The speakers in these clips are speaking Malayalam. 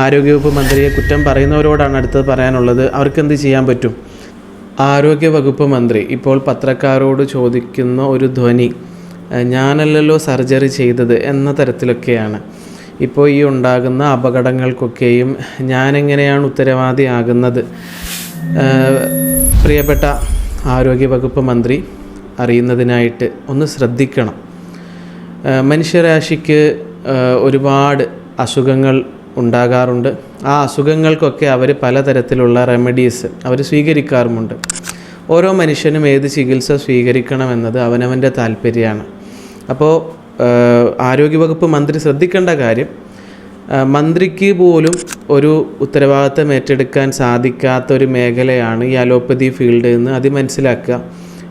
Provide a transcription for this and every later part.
ആരോഗ്യവകുപ്പ് മന്ത്രിയെ കുറ്റം പറയുന്നവരോടാണ് അടുത്തത് പറയാനുള്ളത്. അവർക്കെന്ത് ചെയ്യാൻ പറ്റും? ആരോഗ്യവകുപ്പ് മന്ത്രി ഇപ്പോൾ പത്രക്കാരോട് ചോദിക്കുന്ന ഒരു ധ്വനി ഞാനല്ലല്ലോ സർജറി ചെയ്തത് എന്ന തരത്തിലൊക്കെയാണ്. ഇപ്പോൾ ഈ ഉണ്ടാകുന്ന അപകടങ്ങൾക്കൊക്കെയും ഞാനെങ്ങനെയാണ് ഉത്തരവാദിയാകുന്നത്? പ്രിയപ്പെട്ട ആരോഗ്യവകുപ്പ് മന്ത്രി അറിയുന്നതിനായിട്ട് ഒന്ന് ശ്രദ്ധിക്കണം. മനുഷ്യരാശിക്ക് ഒരുപാട് അസുഖങ്ങൾ ഉണ്ടാകാറുണ്ട്. ആ അസുഖങ്ങൾക്കൊക്കെ അവർ പലതരത്തിലുള്ള റെമഡീസ് അവർ സ്വീകരിക്കാറുമുണ്ട്. ഓരോ മനുഷ്യനും ഏത് ചികിത്സ സ്വീകരിക്കണമെന്നത് അവനവൻ്റെ താല്പര്യമാണ്. അപ്പോൾ ആരോഗ്യവകുപ്പ് മന്ത്രി ശ്രദ്ധിക്കേണ്ട കാര്യം, മന്ത്രിക്ക് പോലും ഒരു ഉത്തരവാദിത്തം ഏറ്റെടുക്കാൻ സാധിക്കാത്ത ഒരു മേഖലയാണ് ഈ അലോപ്പതി ഫീൽഡ് എന്ന് അത് മനസ്സിലാക്കുക.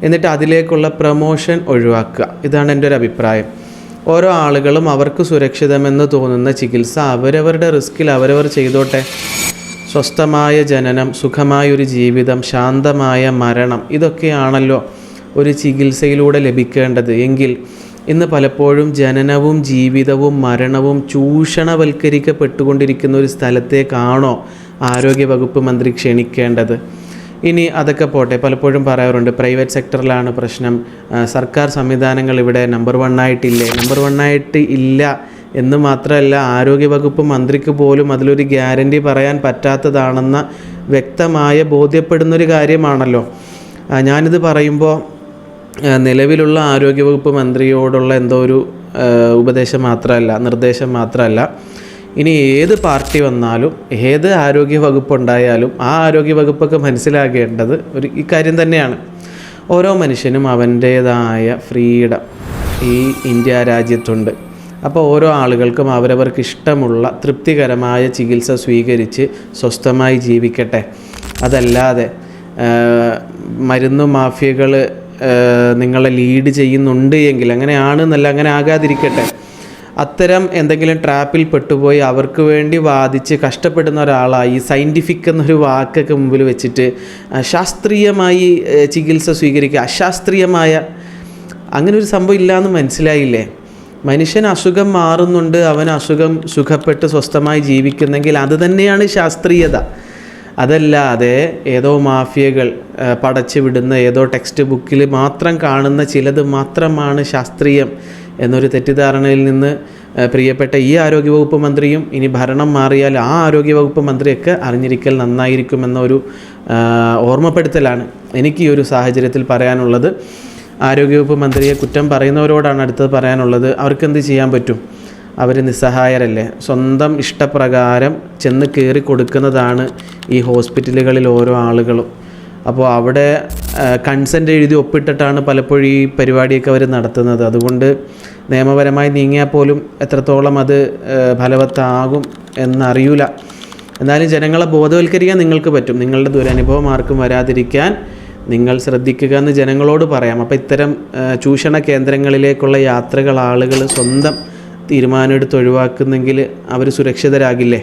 എന്നിട്ട് അതിലേക്കുള്ള പ്രമോഷൻ ഒഴിവാക്കുക. ഇതാണ് എൻ്റെ ഒരു അഭിപ്രായം. ഓരോ ആളുകളും അവർക്ക് സുരക്ഷിതമെന്ന് തോന്നുന്ന ചികിത്സ അവരവരുടെ റിസ്കിൽ അവരവർ ചെയ്തോട്ടെ. സ്വസ്ഥമായ ജനനം, സുഖമായൊരു ജീവിതം, ശാന്തമായ മരണം, ഇതൊക്കെയാണല്ലോ ഒരു ചികിത്സയിലൂടെ ലഭിക്കേണ്ടത്. എങ്കിൽ ഇന്ന് പലപ്പോഴും ജനനവും ജീവിതവും മരണവും ചൂഷണവൽക്കരിക്കപ്പെട്ടുകൊണ്ടിരിക്കുന്ന ഒരു സ്ഥലത്തേക്കാണോ ആരോഗ്യവകുപ്പ് മന്ത്രി ക്ഷണിക്കേണ്ടത്? ഇനി അതൊക്കെ പോട്ടെ, പലപ്പോഴും പറയാറുണ്ട് പ്രൈവറ്റ് സെക്ടറിലാണ് പ്രശ്നം, സർക്കാർ സംവിധാനങ്ങൾ ഇവിടെ നമ്പർ 1 ആയിട്ടില്ലേ? നമ്പർ 1 ആയിട്ട് ഇല്ല എന്ന് മാത്രമല്ല, ആരോഗ്യവകുപ്പ് മന്ത്രിക്ക് പോലും അതിലൊരു ഗ്യാരണ്ടി പറയാൻ പറ്റാത്തതാണെന്ന വ്യക്തമായ ബോധ്യപ്പെടുന്നൊരു കാര്യമാണല്ലോ. ഞാനിത് പറയുമ്പോൾ നിലവിലുള്ള ആരോഗ്യവകുപ്പ് മന്ത്രിയോടുള്ള എന്തോ ഒരു ഉപദേശം മാത്രമല്ല, നിർദ്ദേശം മാത്രമല്ല, ഇനി ഏത് പാർട്ടി വന്നാലും ഏത് ആരോഗ്യവകുപ്പുണ്ടായാലും ആ ആരോഗ്യവകുപ്പൊക്കെ മനസ്സിലാക്കേണ്ടത് ഈ കാര്യം തന്നെയാണ്. ഓരോ മനുഷ്യനും അവൻ്റേതായ ഫ്രീഡം ഈ ഇന്ത്യ രാജ്യത്തുണ്ട്. അപ്പോൾ ഓരോ ആളുകൾക്കും അവരവർക്ക് ഇഷ്ടമുള്ള തൃപ്തികരമായ ചികിത്സ സ്വീകരിച്ച് സ്വസ്ഥമായി ജീവിക്കട്ടെ. അതല്ലാതെ മരുന്ന് മാഫിയകൾ നിങ്ങളെ ലീഡ് ചെയ്യുന്നുണ്ട് എങ്കിൽ അങ്ങനെയാണെന്നല്ല, അങ്ങനെ ആകാതിരിക്കട്ടെ. അത്തരം എന്തെങ്കിലും ട്രാപ്പിൽ പെട്ടുപോയി അവർക്ക് വേണ്ടി വാദിച്ച് കഷ്ടപ്പെടുന്ന ഒരാളായി സയൻറ്റിഫിക് എന്നൊരു വാക്കൊക്കെ മുമ്പിൽ വെച്ചിട്ട് ശാസ്ത്രീയമായി ചികിത്സ സ്വീകരിക്കുക, അശാസ്ത്രീയമായ അങ്ങനെ ഒരു സംഭവം ഇല്ലയെന്ന് മനസ്സിലായില്ലേ? മനുഷ്യൻ അസുഖം മാറുന്നുണ്ട്, അവൻ അസുഖം സുഖപ്പെട്ട് സ്വസ്ഥമായി ജീവിക്കുന്നെങ്കിൽ അത് തന്നെയാണ് ശാസ്ത്രീയത. അതല്ലാതെ ഏതോ മാഫിയകൾ പടച്ചു വിടുന്ന ഏതോ ടെക്സ്റ്റ് ബുക്കിൽ മാത്രം കാണുന്ന ചിലത് മാത്രമാണ് ശാസ്ത്രീയം എന്നൊരു തെറ്റിദ്ധാരണയിൽ നിന്ന് പ്രിയപ്പെട്ട ഈ ആരോഗ്യവകുപ്പ് മന്ത്രിയും ഇനി ഭരണം മാറിയാൽ ആ ആരോഗ്യവകുപ്പ് മന്ത്രിയൊക്കെ അറിഞ്ഞിരിക്കൽ നന്നായിരിക്കുമെന്നൊരു ഓർമ്മപ്പെടുത്തലാണ് എനിക്ക് ഈ ഒരു സാഹചര്യത്തിൽ പറയാനുള്ളത്. ആരോഗ്യവകുപ്പ് മന്ത്രിയെ കുറ്റം പറയുന്നവരോടാണ് അടുത്തത് പറയാനുള്ളത്. അവർക്കെന്ത് ചെയ്യാൻ പറ്റും? അവർ നിസ്സഹായരല്ലേ. സ്വന്തം ഇഷ്ടപ്രകാരം ചെന്ന് കയറി കൊടുക്കുന്നതാണ് ഈ ഹോസ്പിറ്റലുകളിൽ ഓരോ ആളുകളും. അപ്പോൾ അവിടെ കൺസെൻ്റ് എഴുതി ഒപ്പിട്ടിട്ടാണ് പലപ്പോഴും ഈ പരിപാടിയൊക്കെ അവർ നടത്തുന്നത്. അതുകൊണ്ട് നിയമപരമായി നീങ്ങിയാൽ പോലും എത്രത്തോളം അത് ഫലവത്താകും എന്നറിയില്ല. എന്നാലും ജനങ്ങളെ ബോധവൽക്കരിക്കാൻ നിങ്ങൾക്ക് പറ്റും. നിങ്ങളുടെ ദുരനുഭവം ആർക്കും വരാതിരിക്കാൻ നിങ്ങൾ ശ്രദ്ധിക്കുക എന്ന് ജനങ്ങളോട് പറയാം. അപ്പോൾ ഇത്തരം ചൂഷണ കേന്ദ്രങ്ങളിലേക്കുള്ള യാത്രകൾ ആളുകൾ സ്വന്തം തീരുമാനമെടുത്ത് ഒഴിവാക്കുന്നെങ്കിൽ അവർ സുരക്ഷിതരാകില്ലേ?